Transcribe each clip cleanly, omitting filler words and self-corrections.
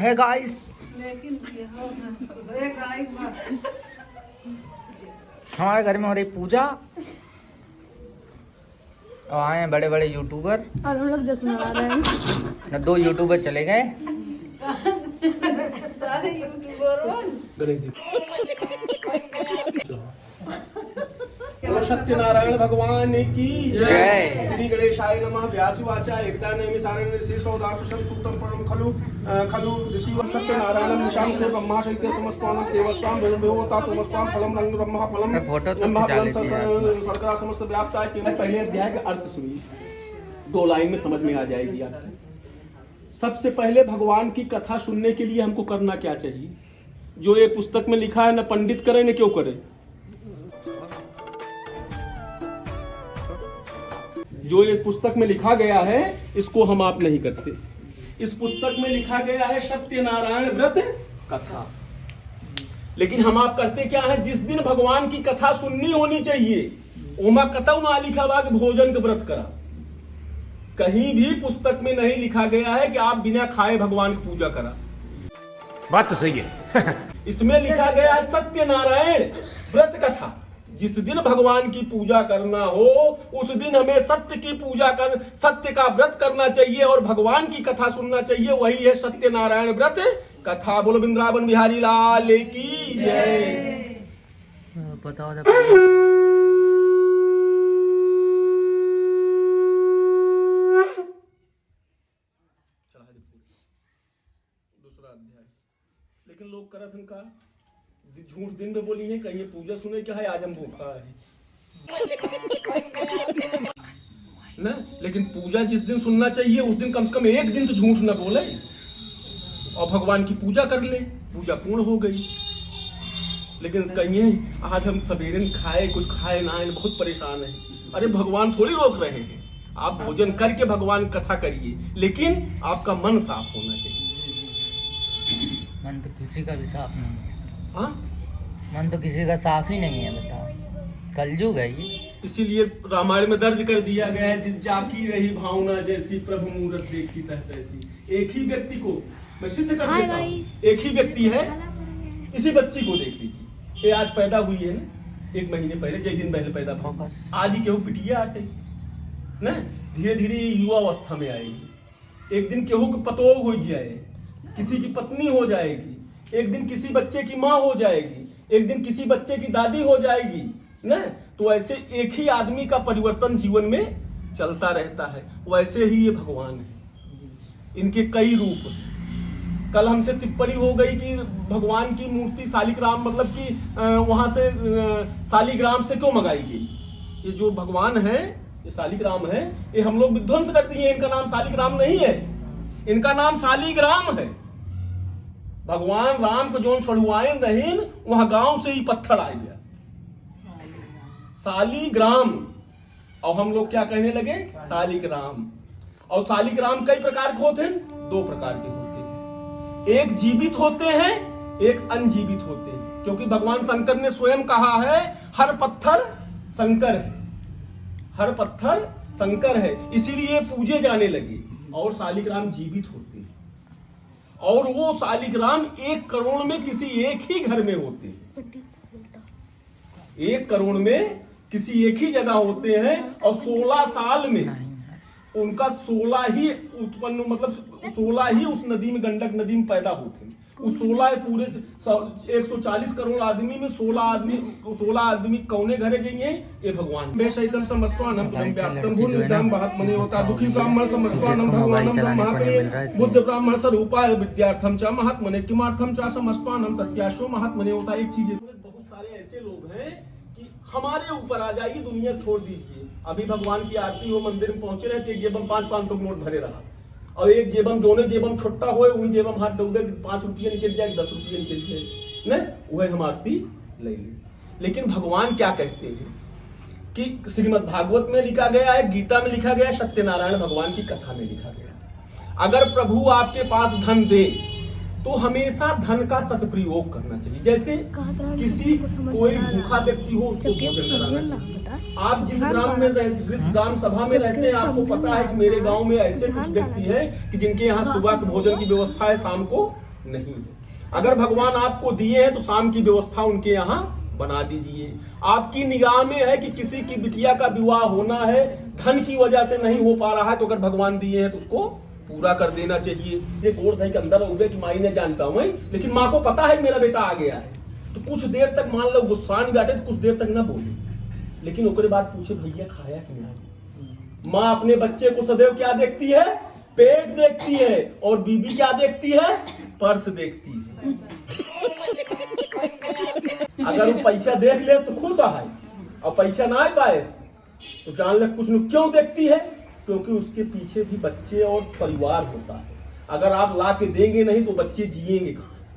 है गाइस। हमारे घर में हो रही पूजा और आए हैं बड़े बड़े यूट्यूबर और हम लोग जश्न मना रहे हैं। न 2 यूट्यूबर चले गए सारे यूट्यूबर गणेश जी सत्यनारायण भगवान की जय। श्री गणेशाय नमः। व्यासुवाचा एकदा नेमि सारण शीर्षोदातुषं सूक्तं परम खलु खलु ऋषि सत्यनारायणं निशां ते ब्रह्मा सहिते समस्तानं देवस्तां देवता तमस्तां फलं रंग ब्रह्मा फलं फोटो तो ब्रह्मा खिंचा फलं लेती है। सरकार समस्त व्याप्ता है। पहले अध्याय का अर्थ सुनिए, 2 लाइन में समझ में आ जाएगी आपको। सबसे पहले भगवान की कथा सुनने के लिए हमको करना क्या चाहिए? जो ये पुस्तक में लिखा है, न पंडित करे न क्यों करे। जो ये पुस्तक में लिखा गया है इसको हम आप नहीं करते। इस पुस्तक में लिखा गया है सत्यनारायण व्रत कथा, लेकिन हम आप करते क्या है? जिस दिन भगवान की कथा सुननी होनी चाहिए ओमा कतौ ना लिखा हुआ कि भोजन का व्रत करा। कहीं भी पुस्तक में नहीं लिखा गया है कि आप बिना खाए भगवान की पूजा करा। बात तो सही है। इसमें लिखा गया है सत्यनारायण व्रत कथा। जिस दिन भगवान की पूजा करना हो उस दिन हमें सत्य की पूजा कर, सत्य का व्रत करना चाहिए और भगवान की कथा सुनना चाहिए। वही है सत्यनारायण व्रत कथा। बोलो वृंदावन बिहारी लाल की जय। बताओ दूसरा अध्याय। लेकिन लोग करत हन का झूठ दिन में बोली है, कहीं पूजा सुने क्या है, आज हम भूखा है ना। लेकिन पूजा जिस दिन सुनना चाहिए उस दिन कम से कम एक दिन तो झूठ न बोले और भगवान की पूजा कर ले, पूजा पूर्ण हो गई। लेकिन कहिए आज हम सवेरे खाए कुछ खाए ना, बहुत परेशान है। अरे भगवान थोड़ी रोक रहे हैं, आप भोजन करके भगवान कथा करिए, लेकिन आपका मन साफ होना चाहिए। मन तो किसी का भी साफ नहीं है। हाँ, मन तो किसी का साफ ही नहीं है, बताओ कलयुग है ये। इसीलिए रामायण में दर्ज कर दिया गया है, जाकी रही भावना जैसी प्रभु मूरत देखी तैसी। एक ही व्यक्ति को मैं सिद्ध कर देता हूँ, एक ही व्यक्ति है। इसी बच्ची को देख लीजिए, ये आज पैदा हुई है ना, 1 महीने पहले, 1 दिन पहले पैदा हुआ। आज ही केहू पिटिया आटे ना, धीरे धीरे युवा अवस्था में आएगी। एक दिन केहू की पतोह हो जाए, किसी की पत्नी हो जाएगी, एक दिन किसी बच्चे की माँ हो जाएगी, एक दिन किसी बच्चे की दादी हो जाएगी ना। तो ऐसे एक ही आदमी का परिवर्तन जीवन में चलता रहता है। वैसे ही ये भगवान है, इनके कई रूप। कल हमसे टिप्पणी हो गई कि भगवान की मूर्ति शालिग्राम, मतलब कि वहां से शालिग्राम से क्यों मंगाई गई। ये जो भगवान है, ये शालिग्राम है, ये हम लोग विध्वंस कर दिए। इनका नाम शालिग्राम नहीं है, इनका नाम शालिग्राम है। भगवान राम को जो छुड़वाए नहीं, वहां गांव से ही पत्थर आ गया, शालिग्राम। और हम लोग क्या कहने लगे, शालिग्राम। और शालिग्राम कई प्रकार के होते हैं, 2 प्रकार के होते हैं। एक जीवित होते हैं, एक अनजीवित होते हैं। क्योंकि भगवान शंकर ने स्वयं कहा है हर पत्थर शंकर है, हर पत्थर शंकर है, इसीलिए पूजे जाने लगे। और शालिग्राम जीवित होते हैं, और वो शालिग्राम 1 करोड़ में किसी एक ही घर में होते हैं। 1 करोड़ में किसी एक ही जगह होते हैं। और 16 साल में उनका 16 ही उत्पन्न, मतलब 16 ही उस नदी में, गंडक नदी में पैदा होते हैं। उस 16 पूरे 140 करोड़ आदमी में 16 आदमी कौने घरे जाइए, ये भगवान। वैशैतम समस्तानम व्याप्तम भूमितम महात्मने होता दुखी ब्राह्मण समस्तानम भगवानम ब्रह्मात्मने बुद्ध ब्राह्मण स्वरूपाय विद्यार्थम च महात्मने किमार्थम च समस्तानम सत्याशो महात्मने होता। एक चीज है, बहुत सारे ऐसे लोग हैं कि हमारे ऊपर आ जाइए, दुनिया छोड़ दीजिए। अभी भगवान की आरती हो, मंदिर में पहुंचे रहते, एक जेबम 500 नोट भरे रहा, और एक जेबम जोने जेबम छोटा होए वही जेबम हाथ डूबे, 5 रुपये निकल जाए, 10 रुपये निकल जाए न, वह हम आरती ले ली। लेकिन भगवान क्या कहते हैं कि श्रीमद् भागवत में लिखा गया है, गीता में लिखा गया, सत्यनारायण भगवान की कथा में लिखा गया, अगर प्रभु आपके पास धन दे तो हमेशा धन का सदुपयोग करना चाहिए। जैसे किसी कोई भूखा व्यक्ति हो उसको भोजन कराना चाहिए। आप जिस ग्राम में जिस ग्राम सभा में रहते हैं, आपको पता है कि मेरे गांव में ऐसे कुछ व्यक्ति हैं कि जिनके यहाँ सुबह के भोजन की व्यवस्था है, शाम को नहीं है। अगर भगवान आपको दिए हैं तो शाम की व्यवस्था उनके यहाँ बना दीजिए। आपकी निगाह में है कि किसी की बिटिया का विवाह होना है, धन की वजह से नहीं हो पा रहा है, तो अगर भगवान दिए हैं तो उसको पूरा कर देना चाहिए। ये गोड़ धई के अंदर हो गए कि माई ने जानता हूं, लेकिन माँ को पता है मेरा बेटा आ गया है, तो कुछ देर तक मान लो गुस्सा नहीं बैठे, तो कुछ देर तक ना बोले, लेकिन उसके बाद पूछे भैया खाया कि नहीं। माँ अपने बच्चे को सदैव क्या देखती है? पेट देखती है, और बीबी क्या देखती है? पर्स देखती है। अगर वो पैसा देख ले तो खुश है, और पैसा ना पाए तो जान ले कुछ न क्यों देखती है, क्योंकि उसके पीछे भी बच्चे और परिवार होता है। अगर आप ला के देंगे नहीं तो बच्चे जिएंगे कहां से?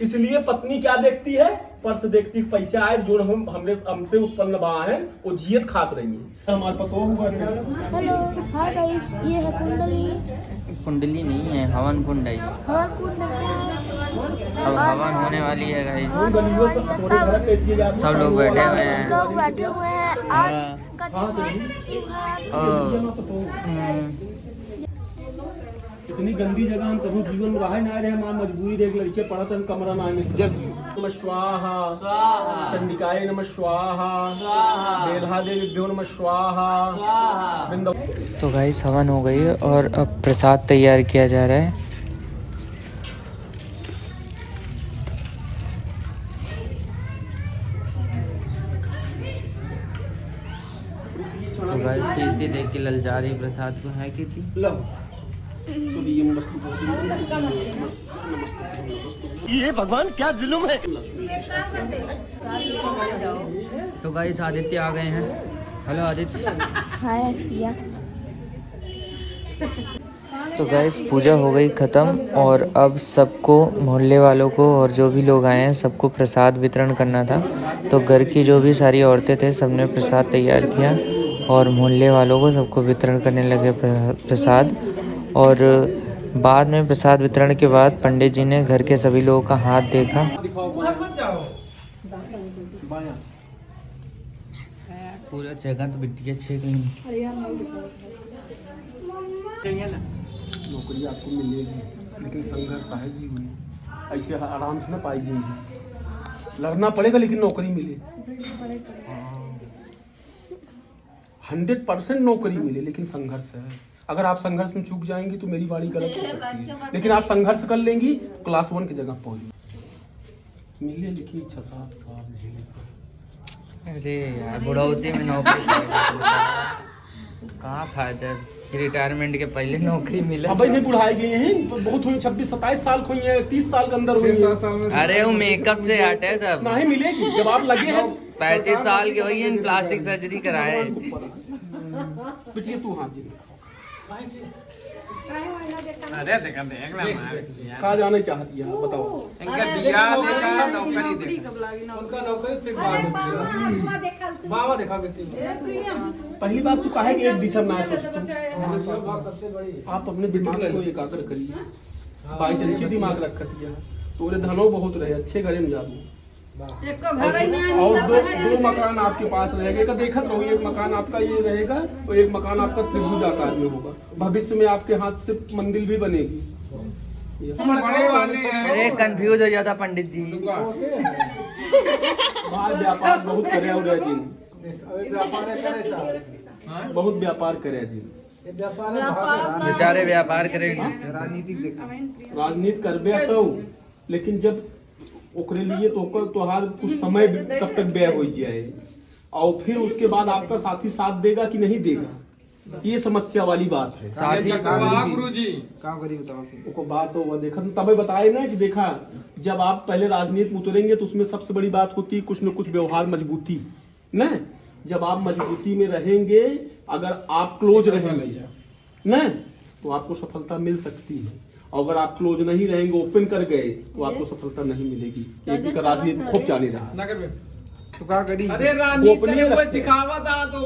इसलिए पत्नी क्या देखती है? पर्स देखती, पैसा आए जो हमसे उत्पन्न बा है वो जियत खात रही है। हमारे पतो हुआ हेलो हाय गाइस, ये है कुंडली। कुंडली नहीं है, हवन कुंड है। हवन कुंड है। अब हवन होने वाली है गाइस। सब लोग बैठे हुए हैं। लोग बैठे हुए हैं। आज का इतनी गंदी जगह हम कभी जीवन में रहे ना रहे, हमारा मजबूरी एक लड़के पड़ा था कमरा ना में। नमः स्वाहा, चंडिकाय नमः स्वाहा, बेल्हा देवी नमः स्वाहा। तो गाइस हवन हो गई है और अब प्रसाद तैयार किया जा रहा है। तो गाइस कीर्ति देख के ललचारी प्रसाद को है की थी। ये भगवान क्या जुल्म है। तो गाइस आदित्य आ गए हैं। हेलो आदित्य। हाय भैया। तो गाइस पूजा हो गई ख़त्म और अब सबको, मोहल्ले वालों को और जो भी लोग आए हैं सबको प्रसाद वितरण करना था। तो घर की जो भी सारी औरतें थे सबने प्रसाद तैयार किया और मोहल्ले वालों को सबको वितरण करने लगे प्रसाद। और बाद में प्रसाद वितरण के बाद पंडित जी ने घर के सभी लोगों का हाथ देखा। पूरा जगह तो बिटिया छे कहीं। नौकरी आपको मिलेगी, लेकिन संघर्ष है जीवन में, ऐसे आराम से ना पाई जाएगी। लड़ना पड़ेगा लेकिन नौकरी मिले। 100% नौकरी मिले, लेकिन संघर्ष है। अगर आप संघर्ष में चूक जाएंगी तो मेरी बाड़ी गलत हो सकती है, लेकिन आप संघर्ष कर लेंगी क्लास 1 की जगह पहुंच मिले, लेकिन 6-7 साल झेले। अरे यार बुढ़ौती में नौकरी कहाँ फायदा, रिटायरमेंट के पहले नौकरी मिले। अब नहीं बुढ़ाए गए हैं, बहुत हुई 26-27 साल हुई है, 30 साल के अंदर हुई है। अरे वो मेकअप से हट है सब। नहीं मिलेगी जब आप लगे हैं। 35 साल के हुई है, प्लास्टिक सर्जरी कराए। बिटिया तू हाँ जी अरे देखा देख ना कहाँ जाना चाहती है बताओ। इनका बियाह देखा नौकरी देखा उनका नौकरी फिर बाबा देखा पहली बात तो कहा है कि एक दिशा ना आप अपने दिमाग को एकाग्र करिए। बाई चंची दिमाग रखती है तोरे धनो बहुत रहे, अच्छे घरे में जाबू। और दो मकान आपके पास रहेगा, देखत रहो। एक मकान आपका ये रहेगा और एक मकान आपका त्रिभुज आकार में होगा। भविष्य में आपके हाथ से मंदिर भी बनेगी। अरे कंफ्यूज हो जाता पंडित जी। व्यापार बहुत करे और जी, बहुत व्यापार करे जी। बेचारे व्यापार करेंगे, राजनीति करबे तो, लेकिन जब ओकरे लिए तोहार कुछ समय तब तक व्यय हो जाए और फिर उसके बाद आपका साथी साथ देगा कि नहीं देगा, ये समस्या वाली बात है। गुरुजी क्या करी बताओ बात हो देखा तभी बताए ना कि देखा जब आप पहले राजनीति में उतरेंगे तो उसमें सबसे बड़ी बात होती है कुछ न कुछ व्यवहार मजबूती न। जब आप मजबूती में रहेंगे, अगर आप क्लोज रहेंगे न तो आपको सफलता मिल सकती है। अगर आप क्लोज नहीं रहेंगे, ओपन कर गए तो आपको सफलता नहीं मिलेगी। एक राजनीति खूब जाने रहा तो क्या करी। अरे राजनीति वो सिखावा था तो